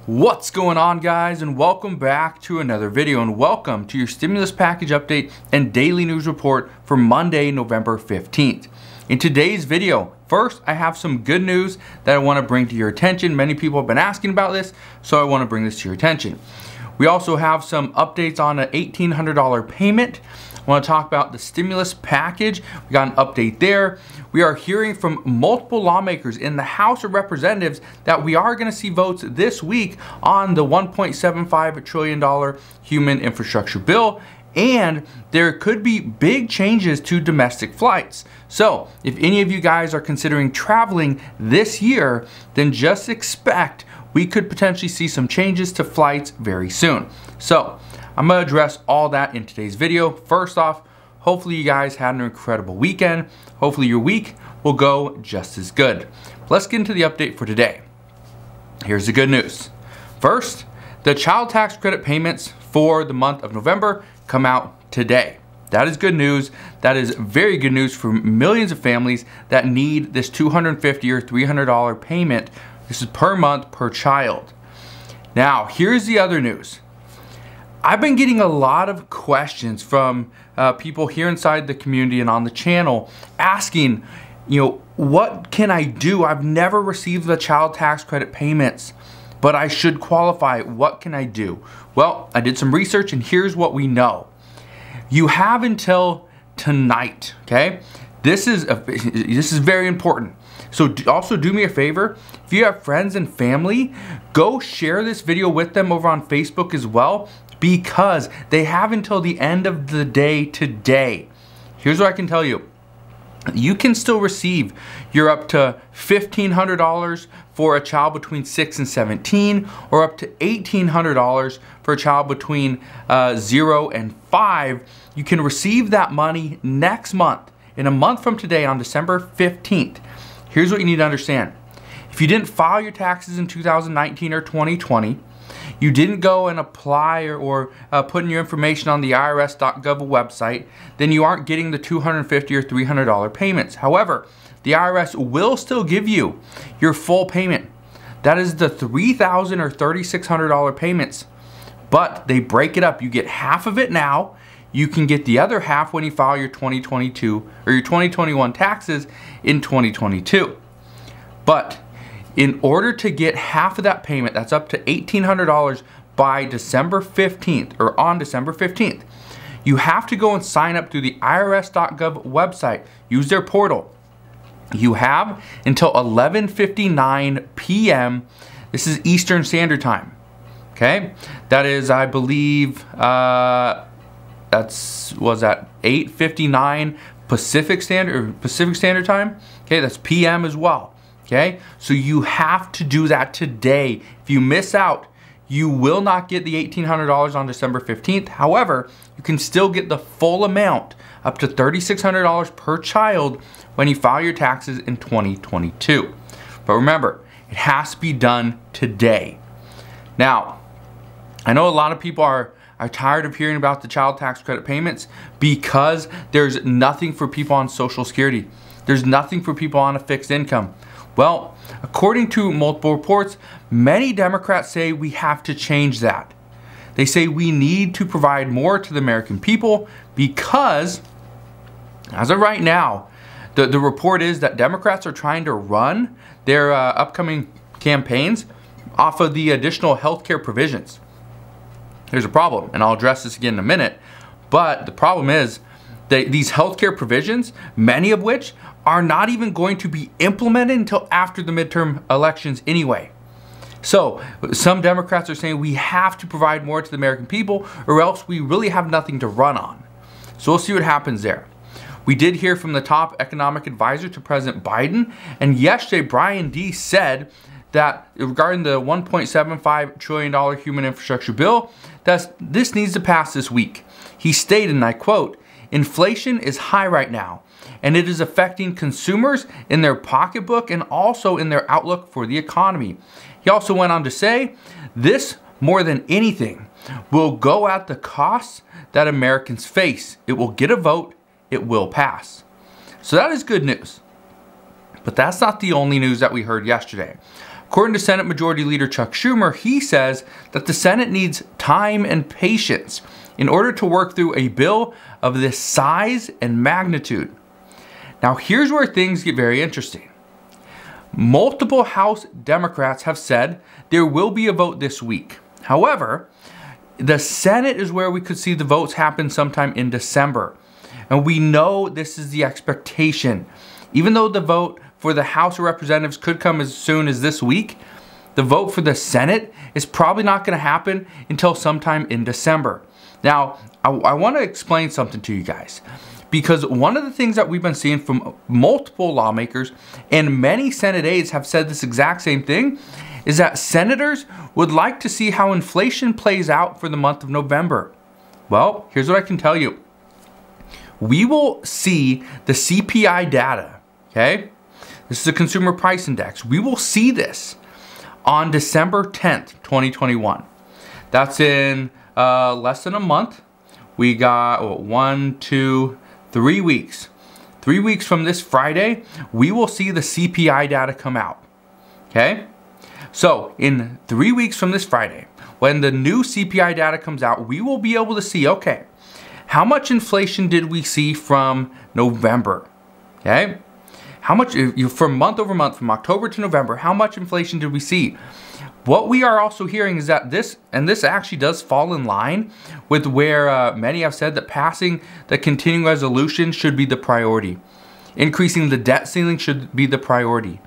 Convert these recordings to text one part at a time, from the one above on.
What's going on, guys, and welcome back to another video, and welcome to your stimulus package update and daily news report for Monday, November 15th. In today's video, first, I have some good news that I want to bring to your attention. Many people have been asking about this, so I want to bring this to your attention. We also have some updates on an $1,800 payment. I want to talk about the stimulus package. We got an update there. We are hearing from multiple lawmakers in the House of Representatives that we are going to see votes this week on the $1.75 trillion human infrastructure bill, and there could be big changes to domestic flights. So if any of you guys are considering traveling this year, then just expect we could potentially see some changes to flights very soon. So I'm going to address all that in today's video. First off, hopefully you guys had an incredible weekend. Hopefully your week will go just as good. Let's get into the update for today. Here's the good news. First, the child tax credit payments for the month of November come out today. That is good news. That is very good news for millions of families that need this $250 or $300 payment. This is per month per child. Now, here's the other news. I've been getting a lot of questions from people here inside the community and on the channel asking, what can I do? I've never received the child tax credit payments, but I should qualify. What can I do? Well, I did some research and here's what we know. You have until tonight, okay? This is very important. So also do me a favor, if you have friends and family, go share this video with them over on Facebook as well, because they have until the end of the day today. Here's what I can tell you. You can still receive your up to $1,500 for a child between 6 and 17, or up to $1,800 for a child between 0 and 5. You can receive that money next month, in a month from today on December 15th. Here's what you need to understand. If you didn't file your taxes in 2019 or 2020, you didn't go and apply or put in your information on the IRS.gov website, then you aren't getting the $250 or $300 payments. However, the IRS will still give you your full payment. That is the $3,000 or $3,600 payments, but they break it up. You get half of it now. You can get the other half when you file your 2022 or your 2021 taxes in 2022. But in order to get half of that payment, that's up to $1,800 by December 15th or on December 15th, you have to go and sign up through the IRS.gov website. Use their portal. You have until 11:59 p.m. This is Eastern Standard Time. Okay? That is, I believe, was at 8:59 Pacific Standard Time. Okay, that's PM as well. Okay, so you have to do that today. If you miss out, you will not get the $1,800 on December 15th. However, you can still get the full amount, up to $3,600 per child, when you file your taxes in 2022. But remember, it has to be done today. Now, I know a lot of people are tired of hearing about the child tax credit payments because there's nothing for people on Social Security. There's nothing for people on a fixed income. Well, according to multiple reports, many Democrats say we have to change that. They say we need to provide more to the American people because, as of right now, the report is that Democrats are trying to run their upcoming campaigns off of the additional health care provisions. There's a problem, and I'll address this again in a minute, but the problem is that these healthcare provisions, many of which are not even going to be implemented until after the midterm elections anyway. So some Democrats are saying we have to provide more to the American people or else we really have nothing to run on. So we'll see what happens there. We did hear from the top economic advisor to President Biden, and yesterday Brian Deese said that regarding the $1.75 trillion human infrastructure bill, that this needs to pass this week. He stated, and I quote, "Inflation is high right now, and it is affecting consumers in their pocketbook and also in their outlook for the economy." He also went on to say, "This, more than anything, will go at the costs that Americans face. It will get a vote. It will pass." So that is good news. But that's not the only news that we heard yesterday. According to Senate Majority Leader Chuck Schumer, he says that the Senate needs time and patience in order to work through a bill of this size and magnitude. Now, here's where things get very interesting. Multiple House Democrats have said there will be a vote this week. However, the Senate is where we could see the votes happen sometime in December. And we know this is the expectation. Even though the vote for the House of Representatives could come as soon as this week, the vote for the Senate is probably not going to happen until sometime in December. Now, I want to explain something to you guys, because one of the things that we've been seeing from multiple lawmakers and many Senate aides have said this exact same thing, is that senators would like to see how inflation plays out for the month of November. Well, here's what I can tell you. We will see the CPI data, okay? This is a consumer price index. We will see this on December 10th, 2021. That's in less than a month. We got 3 weeks. 3 weeks from this Friday, we will see the CPI data come out, okay? So in 3 weeks from this Friday, when the new CPI data comes out, we will be able to see, okay, how much inflation did we see from November, okay? How much, from month over month, from October to November, how much inflation did we see? What we are also hearing is that this actually does fall in line with where many have said that passing the continuing resolution should be the priority. Increasing the debt ceiling should be the priority.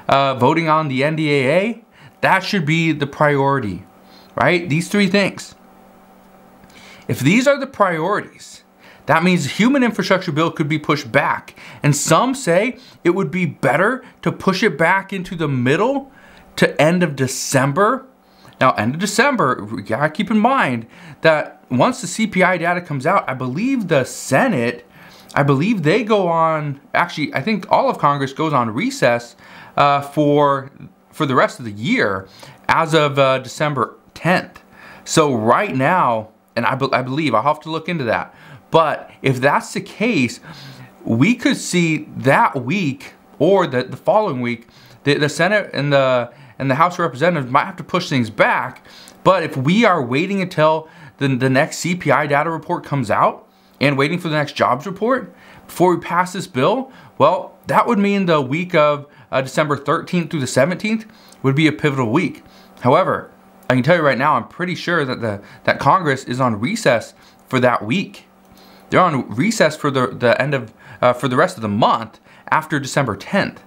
Voting on the NDAA, that should be the priority, right? These three things. If these are the priorities, that means the human infrastructure bill could be pushed back. And some say it would be better to push it back into the middle to end of December. Now, end of December, we gotta keep in mind that once the CPI data comes out, I believe the Senate, they go on, actually, I think all of Congress goes on recess for the rest of the year as of December 10th. So right now, and I believe, I'll have to look into that, but if that's the case, we could see that week or the following week, the Senate and the House of Representatives might have to push things back. But if we are waiting until the next CPI data report comes out and waiting for the next jobs report before we pass this bill, well, that would mean the week of December 13th through the 17th would be a pivotal week. However, I can tell you right now, I'm pretty sure that that Congress is on recess for that week. They're on recess for the end of for the rest of the month after December 10th.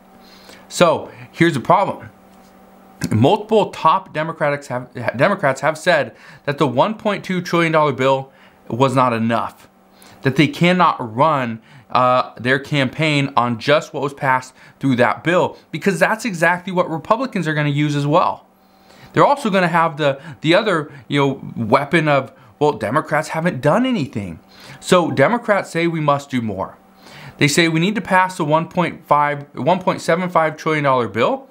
So here's the problem. Multiple top Democrats have said that the $1.2 trillion bill was not enough, that they cannot run their campaign on just what was passed through that bill, because that's exactly what Republicans are going to use as well. They're also going to have the other weapon of, well, Democrats haven't done anything. So Democrats say we must do more. They say we need to pass the $1.75 trillion bill.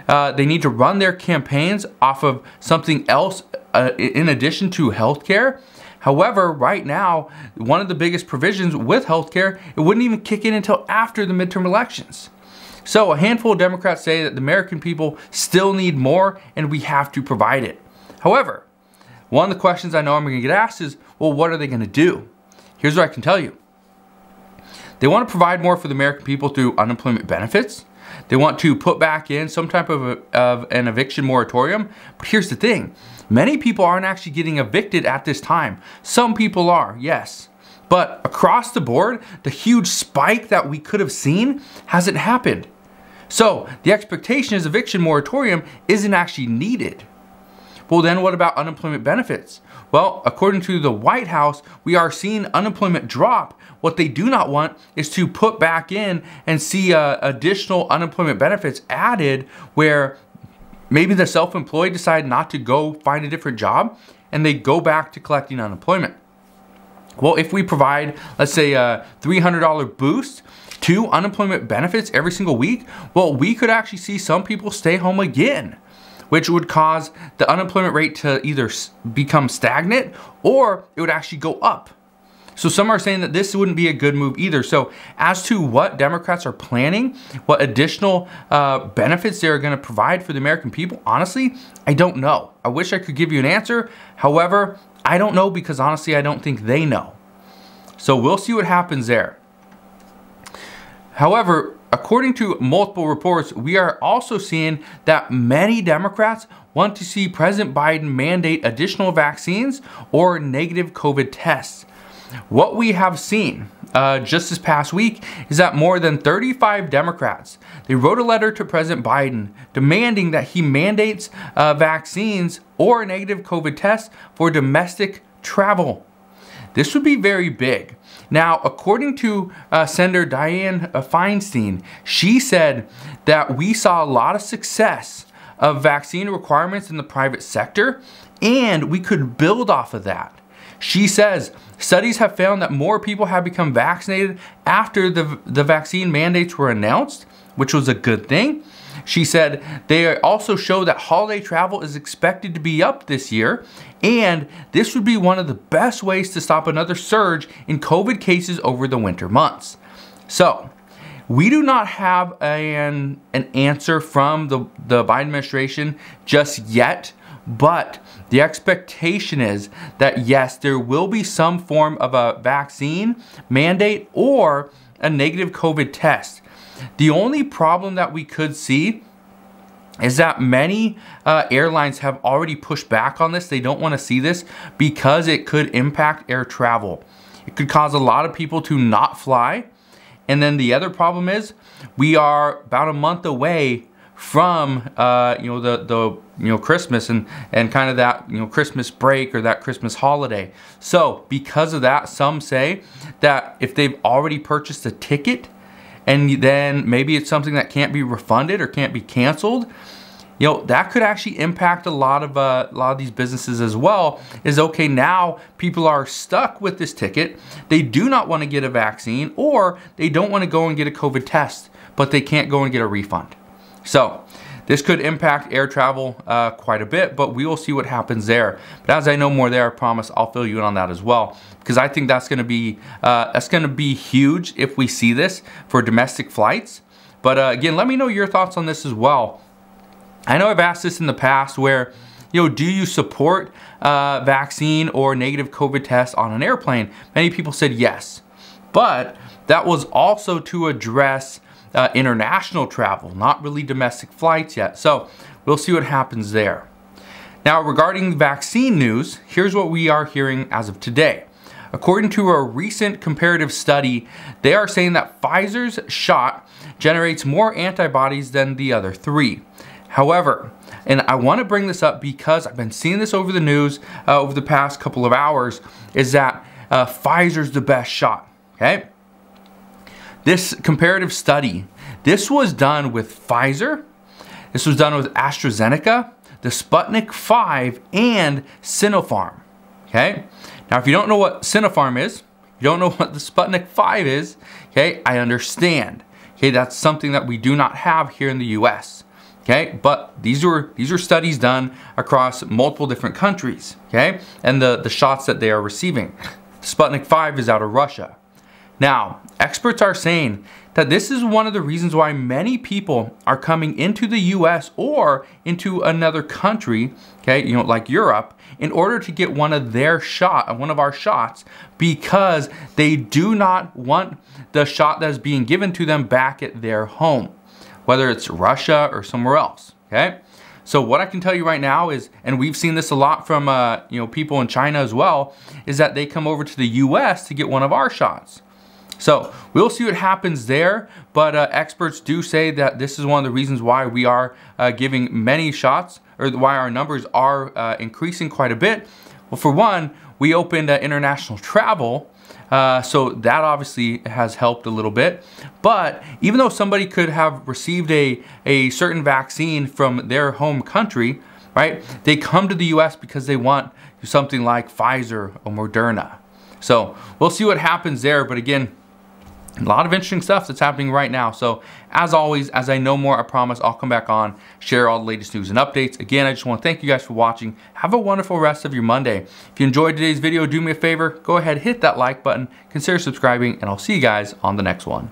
They need to run their campaigns off of something else in addition to healthcare. However, right now, one of the biggest provisions with healthcare, it wouldn't even kick in until after the midterm elections. So a handful of Democrats say that the American people still need more and we have to provide it. However, one of the questions I know I'm going to get asked is, well, what are they going to do? Here's what I can tell you. They want to provide more for the American people through unemployment benefits. They want to put back in some type of an eviction moratorium. But here's the thing. Many people aren't actually getting evicted at this time. Some people are, yes. But across the board, the huge spike that we could have seen hasn't happened. So the expectation is eviction moratorium isn't actually needed. Well, then what about unemployment benefits? Well, according to the White House, we are seeing unemployment drop. What they do not want is to put back in and see additional unemployment benefits added where maybe the self-employed decide not to go find a different job and they go back to collecting unemployment. Well, if we provide, let's say, a $300 boost to unemployment benefits every single week, well, we could actually see some people stay home again, which would cause the unemployment rate to either become stagnant or it would actually go up. So some are saying that this wouldn't be a good move either. So as to what Democrats are planning, what additional benefits they're going to provide for the American people, honestly, I don't know. I wish I could give you an answer. However, I don't know because honestly, I don't think they know. So we'll see what happens there. However, according to multiple reports, we are also seeing that many Democrats want to see President Biden mandate additional vaccines or negative COVID tests. What we have seen just this past week is that more than 35 Democrats, they wrote a letter to President Biden demanding that he mandates vaccines or negative COVID tests for domestic travel. This would be very big. Now, according to Senator Dianne Feinstein, she said that we saw a lot of success of vaccine requirements in the private sector, and we could build off of that. She says, studies have found that more people have become vaccinated after the vaccine mandates were announced, which was a good thing. She said they also show that holiday travel is expected to be up this year, and this would be one of the best ways to stop another surge in COVID cases over the winter months. So, we do not have an answer from the Biden administration just yet, but the expectation is that yes, there will be some form of a vaccine mandate or a negative COVID test. The only problem that we could see is that many airlines have already pushed back on this. They don't want to see this because it could impact air travel. It could cause a lot of people to not fly. And then the other problem is we are about a month away from Christmas and kind of that Christmas break or that Christmas holiday. So because of that, some say that if they've already purchased a ticket and then maybe it's something that can't be refunded or can't be canceled, that could actually impact a lot of these businesses as well. Is okay, now people are stuck with this ticket. They do not want to get a vaccine or they don't want to go and get a COVID test, but they can't go and get a refund. So this could impact air travel quite a bit, but we will see what happens there. But as I know more there, I promise I'll fill you in on that as well, because I think that's going to be huge if we see this for domestic flights. But again, let me know your thoughts on this as well. I know I've asked this in the past where, do you support vaccine or negative COVID tests on an airplane? Many people said yes, but that was also to address international travel, not really domestic flights yet. So we'll see what happens there. Now, regarding vaccine news, here's what we are hearing as of today. According to a recent comparative study, they are saying that Pfizer's shot generates more antibodies than the other three. However, and I want to bring this up because I've been seeing this over the news over the past couple of hours, is that Pfizer's the best shot, okay? This comparative study, this was done with Pfizer, this was done with AstraZeneca, the Sputnik 5, and Sinopharm, okay? Now, if you don't know what Sinopharm is, you don't know what the Sputnik 5 is, okay, I understand. Okay, that's something that we do not have here in the US, okay? But these are studies done across multiple different countries, okay? And the shots that they are receiving. Sputnik 5 is out of Russia. Now, experts are saying that this is one of the reasons why many people are coming into the US or into another country, okay, like Europe, in order to get one of our shots, because they do not want the shot that is being given to them back at their home, whether it's Russia or somewhere else, okay? So what I can tell you right now is, and we've seen this a lot from people in China as well, is that they come over to the US to get one of our shots. So we'll see what happens there, but experts do say that this is one of the reasons why we are giving many shots, or why our numbers are increasing quite a bit. Well, for one, we opened international travel, so that obviously has helped a little bit. But even though somebody could have received a certain vaccine from their home country, right, they come to the US because they want something like Pfizer or Moderna. So we'll see what happens there, but again, A lot of interesting stuff that's happening right now. So as always, as I know more, I promise I'll come back on, share all the latest news and updates. Again, I just want to thank you guys for watching. Have a wonderful rest of your Monday. If you enjoyed today's video, do me a favor, go ahead, hit that like button, consider subscribing, and I'll see you guys on the next one.